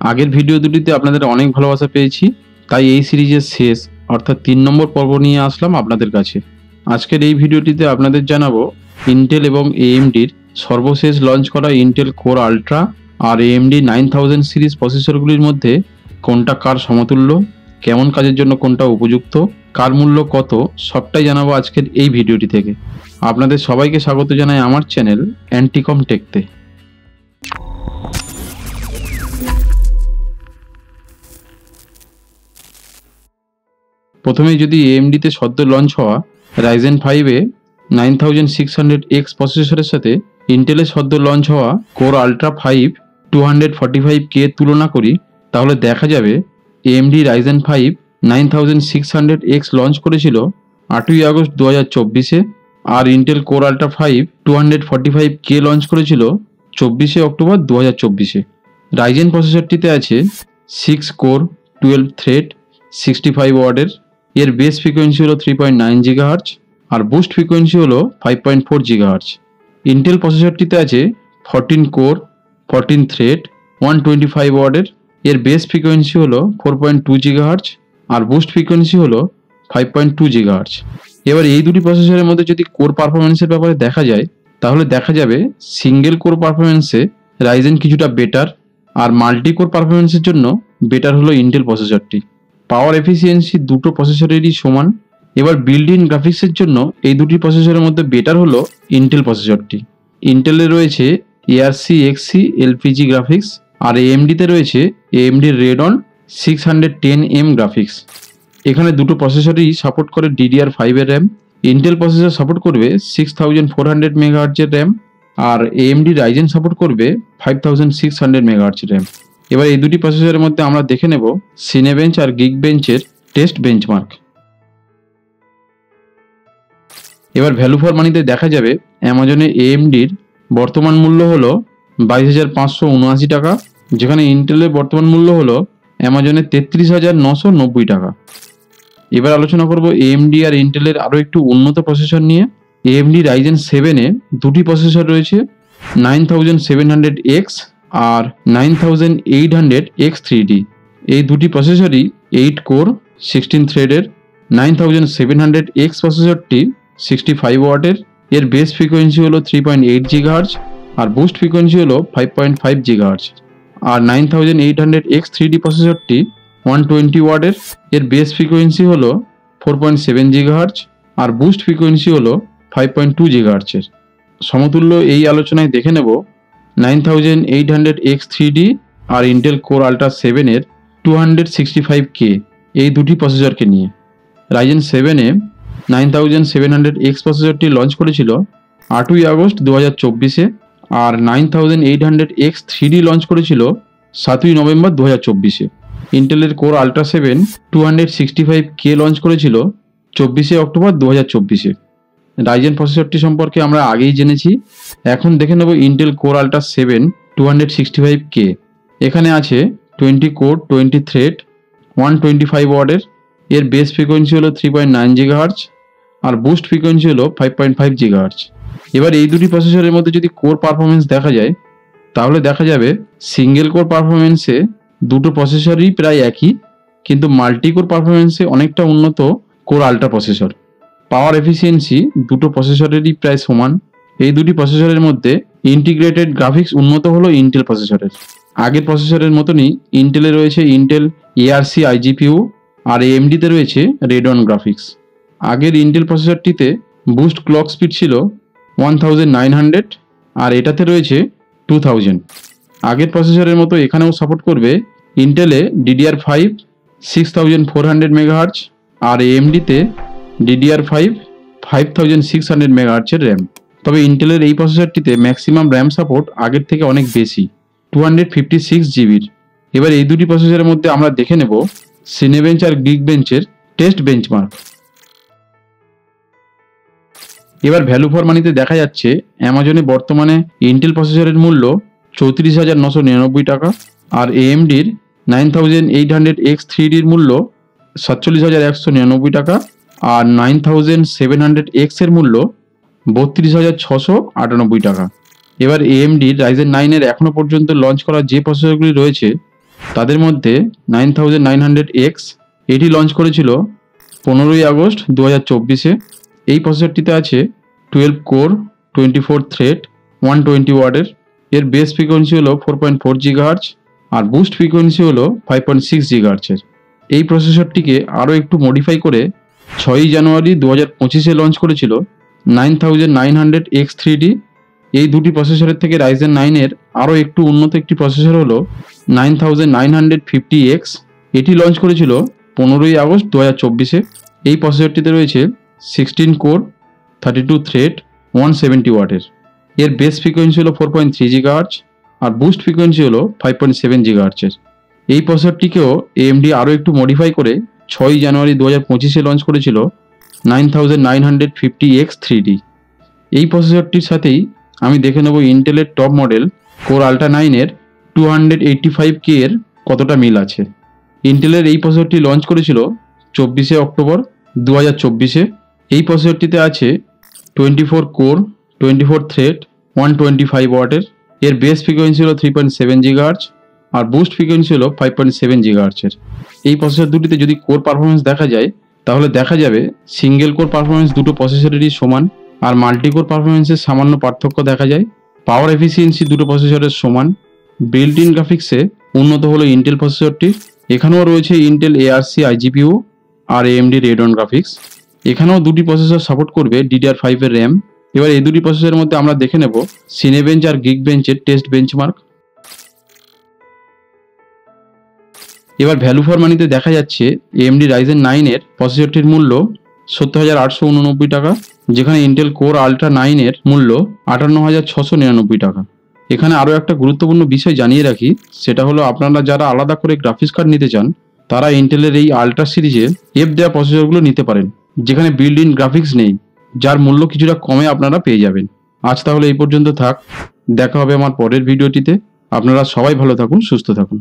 আগের ভিডিও দুটিতে আপনাদের অনেক ভালোবাসা পেয়েছি, তাই এই সিরিজের শেষ অর্থাৎ 3 নম্বর পর্ব নিয়ে আসলাম আপনাদের কাছে। আজকের এই ভিডিওটিতে আপনাদের জানাবো ইন্টেল এবং এএমডির সর্বশেষ লঞ্চ করা ইন্টেল কোর আল্ট্রা আর এএমডি 9000 সিরিজ প্রসেসরগুলির মধ্যে কোনটা কার সমতুল্য, কেমন কাজের জন্য কোনটা উপযুক্ত, কার মূল্য কত, সবটাই জানাবো আজকের এই ভিডিওটি থেকে। আপনাদের সবাইকে স্বাগত জানাই আমার চ্যানেল অ্যান্টিকম টেকতে। প্রথমেই যদি এএমডিতে সদ্য লঞ্চ হওয়া রাইজেন 5 9600X প্রসেসরের সাথে ইন্টেলের সদ্য লঞ্চ হওয়া কোর আল্ট্রা 5 245K তুলনা করি, তাহলে দেখা যাবে এএমডি রাইজেন 5 9600X লঞ্চ করেছিল 8ই আগস্ট 2024-এ, আর Intel Core Ultra 5 245K launch করেছিল 24শে অক্টোবর 2024-এ। রাইজেন প্রসেসরটিতে আছে 6 কোর 12 থ্রেড 65 ওয়াটের, এর বেস ফ্রিকোয়েন্সি হলো 3.9 GHz আর বুস্ট ফ্রিকোয়েন্সি হলো 5.4 GHz। ইন্টেল প্রসেসরটিতে আছে 14 কোর 14 থ্রেড 125 ওয়াটের, এর বেস ফ্রিকোয়েন্সি হলো 4.2 GHz আর বুস্ট ফ্রিকোয়েন্সি হলো 5.2 GHz। এবার এই দুটি প্রসেসরের মধ্যে যদি কোর পারফরমেন্সের ব্যাপারে দেখা যায়, তাহলে দেখা যাবে সিঙ্গেল কোর পারফরমেন্সে রাইজেন কিছুটা বেটার, আর মাল্টি কোর পারফরমেন্সের জন্য বেটার হলো ইন্টেল প্রসেসরটি। পাওয়ার এফিসিয়েন্সি দুটো প্রসেসরেরই সমান। এবার বিল্ড ইন গ্রাফিক্সের জন্য এই দুটি প্রসেসরের মধ্যে বেটার হলো ইন্টেল প্রসেসরটি। ইন্টেলে রয়েছে ARC-XC LPG গ্রাফিক্স আর এএমডিতে রয়েছে AMD Radeon 610M গ্রাফিক্স। এখানে দুটো প্রসেসরই সাপোর্ট করে DDR5 এর র্যাম। ইন্টেল প্রসেসর সাপোর্ট করবে 6400 MHz এর র্যাম আর AMD রাইজেন সাপোর্ট করবে 5600 MHz র্যাম। এবার এই দুটি প্রসেসরের মধ্যে আমরা দেখে নেব সিনেবেঞ্চ আর গিগবেঞ্চের টেস্ট বেঞ্চমার্ক। এবার ভ্যালু ফর মানিতে দেখা যাবে অ্যামাজনে এএমডির বর্তমান মূল্য হলো 22,579 টাকা, যেখানে ইন্টেলের বর্তমান মূল্য হলো অ্যামাজনে 33,990 টাকা। এবার আলোচনা করব এএমডি আর ইন্টেলের আরও একটু উন্নত প্রসেসর নিয়ে। এএমডি রাইজেন 7-এ দুটি প্রসেসর রয়েছে 9700X আর 9800X3D। এই দুটি প্রসেসরই 8 কোর 16 থ্রেডের। 9700X প্রসেসরটি 65 ওয়াটের, এর বেস ফ্রিকোয়েন্সি হলো 3.8 GHz আর বুস্ট ফ্রিকোয়েন্সি হলো 5.5 GHz। আর 9800X3D প্রসেসরটি 120 ওয়াটের, এর বেস ফ্রিকোয়েন্সি হলো 4.7 GHz আর বুস্ট ফ্রিকোয়েন্সি হলো 5.2 GHz এর। সমতুল্য এই আলোচনায় দেখে নেব 9800X3D আর ইন্টেল কোর আল্ট্রা 7-এর 265K এই দুটি প্রসেসরকে নিয়ে। রাইজেন 7-এ 9700X প্রসেসরটি লঞ্চ করেছিল 8ই আগস্ট 2024-এ আর 9800X3D লঞ্চ করেছিল 7ই নভেম্বর 2024-এ। ইন্টেলের কোর আল্ট্রা 7 265K লঞ্চ করেছিল 24শে অক্টোবর 2024-এ। রাইজেন প্রসেসরটি সম্পর্কে আমরা আগেই জেনেছি। এখন দেখে নেব ইন্টেল কোর আল্ট্রা 7 265K। এখানে আছে 20 কোর 20 থ্রেড 125 ওয়াটের, এর বেস ফ্রিকোয়েন্সি হলো 3.9 GHz আর বুস্ট ফ্রিকোয়েন্সি হলো 5.5 GHz। এবার এই দুটি প্রসেসরের মধ্যে যদি কোর পারফরমেন্স দেখা যায়, তাহলে দেখা যাবে সিঙ্গেল কোর পারফরমেন্সে দুটো প্রসেসরই প্রায় একই, কিন্তু মাল্টি কোর পারফরমেন্সে অনেকটা উন্নত কোর আল্ট্রা প্রসেসর। পাওয়ার এফিসিয়েন্সি দুটো প্রসেসরেরই প্রায় সমান। এই দুটি প্রসেসরের মধ্যে ইন্টিগ্রেটেড গ্রাফিক্স উন্নত হলো ইন্টেল প্রসেসরের। আগের প্রসেসরের মতনই ইন্টেলে রয়েছে ইন্টেল ARC iGPU আর এএমডিতে রয়েছে Radeon গ্রাফিক্স। আগের ইন্টেল প্রসেসরটিতে বুস্ট ক্লক স্পিড ছিল 1900 আর এটাতে রয়েছে 2000। আগের প্রসেসরের মতো এখানেও সাপোর্ট করবে ইন্টেলে DDR5 6400 MHz আর এএমডিতে DDR5 5600 MHz এর র্যাম। তবে ইন্টেলের এই প্রসেসরটিতে ম্যাক্সিমাম র্যাম সাপোর্ট আগের থেকে অনেক বেশি, 256 GB'র। এবার এই দুটি প্রসেসরের মধ্যে আমরা দেখে নেব সিনেবেঞ্চ আর গিগবেঞ্চের টেস্ট বেঞ্চমার্ক। এবার ভ্যালু ফর মানিতে দেখা যাচ্ছে অ্যামাজনে বর্তমানে ইন্টেল প্রসেসরের মূল্য 34,999 টাকা আর এএমডির 9800X3Dর মূল্য 47,199 টাকা আর 9700X এর মূল্য 32,698 টাকা। এবার AMD Ryzen 9 এর এখনো পর্যন্ত লঞ্চ করা যে প্রসেসরগুলি রয়েছে তাদের মধ্যে 9900X এটি লঞ্চ করেছিল 15ই আগস্ট 2024-এ। এই প্রসেসরটিতে আছে 12 কোর 24 থ্রেড 120 ওয়াটের। এর বেস ফ্রিকোয়েন্সি হলো 4.4 GHz আর বুস্ট ফ্রিকোয়েন্সি হলো 5.6 GHz। এই প্রসেসরটিকে আরও একটু মডিফাই করে 6ই জানুয়ারি 2025-এ লঞ্চ করেছিল 9900X 3D। এই দুটি প্রসেসরের থেকে রাইজেন 9-এর আরও একটু উন্নত একটি প্রসেসর হলো 9950X। এটি লঞ্চ করেছিল 15ই আগস্ট 2024-এ। এই প্রসেসরটিতে রয়েছে 16 কোর 32 থ্রেড 170 ওয়াটের। এর বেস ফ্রিকোয়েন্সি হলো 4.3 GHz আর বুস্ট ফ্রিকোয়েন্সি হলো 5.7 GHz। এই প্রসেসরটিকেও AMD আরও একটু মডিফাই করে 6ই জানুয়ারি 2025-এ লঞ্চ করেছিল 9950X 3D। এই প্রসেসরটির সাথেই আমি দেখে নেব ইন্টেলের টপ মডেল কোর আল্ট্রা 9-এর 285K এর কতটা মিল আছে। ইন্টেলের এই প্রসেসরটি লঞ্চ করেছিল 24শে অক্টোবর 2024-এ। এই প্রসেসরটিতে আছে 24 কোর 24 থ্রেড 125 ওয়াটের। এর বেস ফ্রিকোয়েন্সি হলো 3.7 GHz আর বুস্ট ফ্রিকোয়েন্সি হলো 5.7 GHz। এই প্রসেসর দুটিতে যদি কোর পারফরমেন্স দেখা যায় তাহলে দেখা যাবে সিঙ্গেল কোর পারফরমেন্স দুটো প্রসেসরেরই সমান, আর মাল্টি কোর পারফরমেন্সের সামান্য পার্থক্য দেখা যায়। পাওয়ার এফিসিয়েন্সি দুটো প্রসেসরের সমান। বিল্ট ইন গ্রাফিক্সে উন্নত হলো ইন্টেল প্রসেসরটি। এখানেও রয়েছে ইন্টেল ARC iGPU আর AMD Radeon গ্রাফিক্স। এখানেও দুটি প্রসেসর সাপোর্ট করবে DDR5 এর র্যাম। এবার এই দুটি প্রসেসরের মধ্যে আমরা দেখে নেব সিনেবেঞ্চ আর গিগবেঞ্চের টেস্ট বেঞ্চমার্ক। এবার ভ্যালু ফর মানিতে দেখা যাচ্ছে AMD Ryzen 9-এর প্রসেসরটির মূল্য 70,889 টাকা, যেখানে ইন্টেল কোর আল্ট্রা 9-এর মূল্য 58,699 টাকা। এখানে আরও একটা গুরুত্বপূর্ণ বিষয় জানিয়ে রাখি, সেটা হলো আপনারা যারা আলাদা করে গ্রাফিক্স কার্ড নিতে চান তারা ইন্টেলের এই আল্ট্রা সিরিজে দেওয়া প্রসেসরগুলো নিতে পারেন, যেখানে বিল্ড ইন গ্রাফিক্স নেই, যার মূল্য কিছুটা কমে আপনারা পেয়ে যাবেন। আজ তাহলে এই পর্যন্ত থাক, দেখা হবে আমার পরের ভিডিওটিতে। আপনারা সবাই ভালো থাকুন, সুস্থ থাকুন।